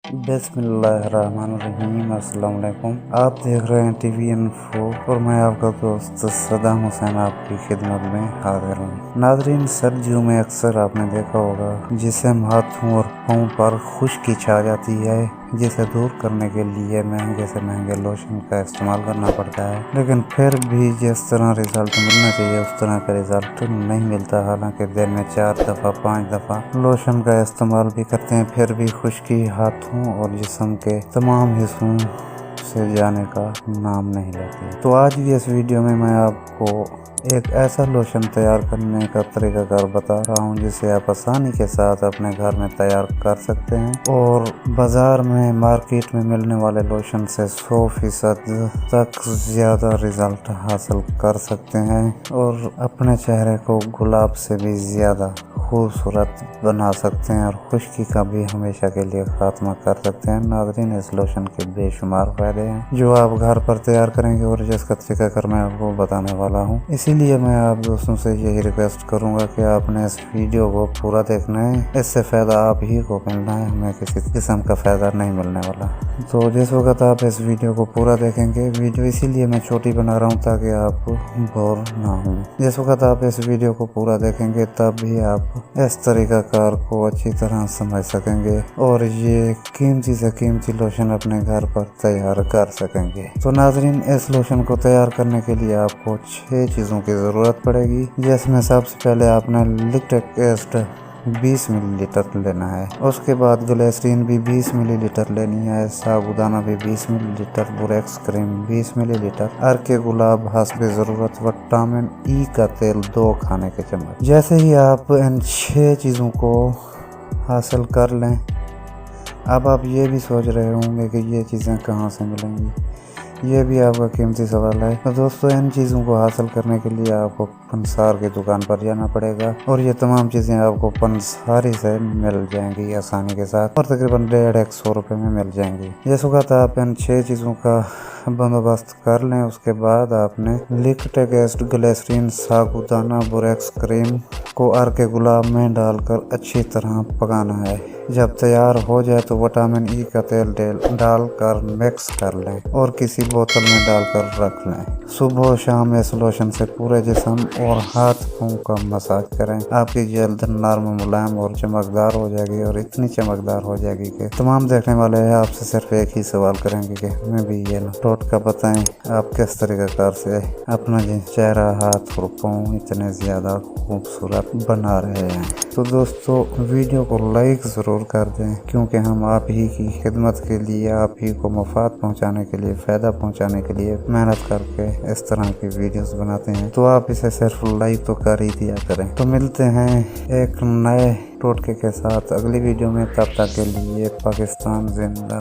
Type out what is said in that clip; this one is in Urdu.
بسم اللہ الرحمن الرحیم۔ السلام علیکم، آپ دیکھ رہے ہیں ٹی وی انفو اور میں آپ کا دوست صدام حسین آپ کی خدمت میں حاضر ہوں۔ ناظرین، سردیوں میں اکثر آپ نے دیکھا ہوگا جسم، ہاتھوں اور پاؤں پر خشکی چھا جاتی ہے، جسے دور کرنے کے لیے مہنگے سے مہنگے لوشن کا استعمال کرنا پڑتا ہے، لیکن پھر بھی جس طرح رزلٹ ملنا چاہیے اس طرح کا رزلٹ نہیں ملتا۔ حالانکہ دن میں 4 دفعہ 5 دفعہ لوشن کا استعمال بھی کرتے ہیں، پھر بھی خشکی ہاتھوں اور جسم کے تمام حصوں سے جانے کا نام نہیں لیتی۔ تو آج کی اس ویڈیو میں آپ کو ایک ایسا لوشن تیار کرنے کا طریقہ کار بتا رہا ہوں جسے آپ آسانی کے ساتھ اپنے گھر میں تیار کر سکتے ہیں اور بازار میں مارکیٹ میں ملنے والے لوشن سے 100% تک زیادہ رزلٹ حاصل کر سکتے ہیں اور اپنے چہرے کو گلاب سے بھی زیادہ خوبصورت بنا سکتے ہیں اور خشکی کا بھی ہمیشہ کے لیے خاتمہ کر سکتے ہیں۔ ناظرین، اس لوشن کے بے شمار فائدے ہیں جو آپ گھر پر تیار کریں گے اور جس کا طریقہ کار میں آپ کو بتانے والا ہوں۔ اسی لیے میں آپ دوستوں سے یہی ریکویسٹ کروں گا کہ آپ نے اس ویڈیو کو پورا دیکھنا ہے، اس سے فائدہ آپ ہی کو ملنا ہے، ہمیں کسی قسم کا فائدہ نہیں ملنے والا۔ تو جس وقت آپ اس ویڈیو کو پورا دیکھیں گے، ویڈیو اسی لیے میں چھوٹی بنا رہا ہوں تاکہ آپ بور نہ ہوں۔ جس وقت آپ اس ویڈیو کو پورا دیکھیں گے تب بھی آپ اس طریقہ کار کو اچھی طرح سمجھ سکیں گے اور یہ قیمتی سے قیمتی لوشن اپنے گھر پر تیار کر سکیں گے۔ تو ناظرین، اس لوشن کو تیار کرنے کے لیے آپ کو 6 چیزوں کی ضرورت پڑے گی، جس میں سب سے پہلے آپ نے لیکٹک ایسڈ 20 ملی لیٹر لینا ہے، اس کے بعد گلیسرین بھی 20 ملی لیٹر لینی ہے، سابودانہ بھی 20 ملی لیٹر، بوریکس کریم 20 ملی لیٹر، ارکے گلاب حسب ضرورت، وٹامن ای کا تیل 2 کھانے کے چمچ۔ جیسے ہی آپ ان 6 چیزوں کو حاصل کر لیں، اب آپ یہ بھی سوچ رہے ہوں گے کہ یہ چیزیں کہاں سے ملیں گی، یہ بھی آپ کا قیمتی سوال ہے۔ تو دوستو، ان چیزوں کو حاصل کرنے کے لیے آپ کو پنسار کی دکان پر جانا پڑے گا اور یہ تمام چیزیں آپ کو پنساری سے مل جائیں گی آسانی کے ساتھ اور تقریباً 150 روپے میں مل جائیں گی۔ جس وقت آپ ان 6 چیزوں کا بندوبست کر لیں، اس کے بعد آپ نے لیکٹک ایسڈ، گلیسرین، سابودانہ، بوریکس کریم کو ارکے گلاب میں ڈال کر اچھی طرح پکانا ہے۔ جب تیار ہو جائے تو وٹامن ای کا تیل ڈال کر مکس کر لیں اور کسی بوتل میں ڈال کر رکھ لیں۔ صبح و شام اس لوشن سے پورے جسم اور ہاتھ پاؤں کا مساج کریں، آپ کی جلد نرم، ملائم اور چمکدار ہو جائے گی اور اتنی چمکدار ہو جائے گی کہ تمام دیکھنے والے آپ سے صرف ایک ہی سوال کریں گے کہ ہمیں بھی یہ ٹوٹکا بتائیں، آپ کس طریقہ کار سے اپنا چہرہ، ہاتھ اور پاؤں اتنے زیادہ خوبصورت بنا رہے ہیں۔ تو دوستو، ویڈیو کو لائک ضرور کر دیں کیونکہ ہم آپ ہی کی خدمت کے لیے، آپ ہی کو مفاد پہنچانے کے لیے، فائدہ پہنچانے کے لیے محنت کر کے اس طرح کی ویڈیوز بناتے ہیں، تو آپ اسے صرف لائک تو کر ہی دیا کریں۔ تو ملتے ہیں ایک نئے ٹوٹکے کے ساتھ اگلی ویڈیو میں، تب تک کے لیے پاکستان زندہ۔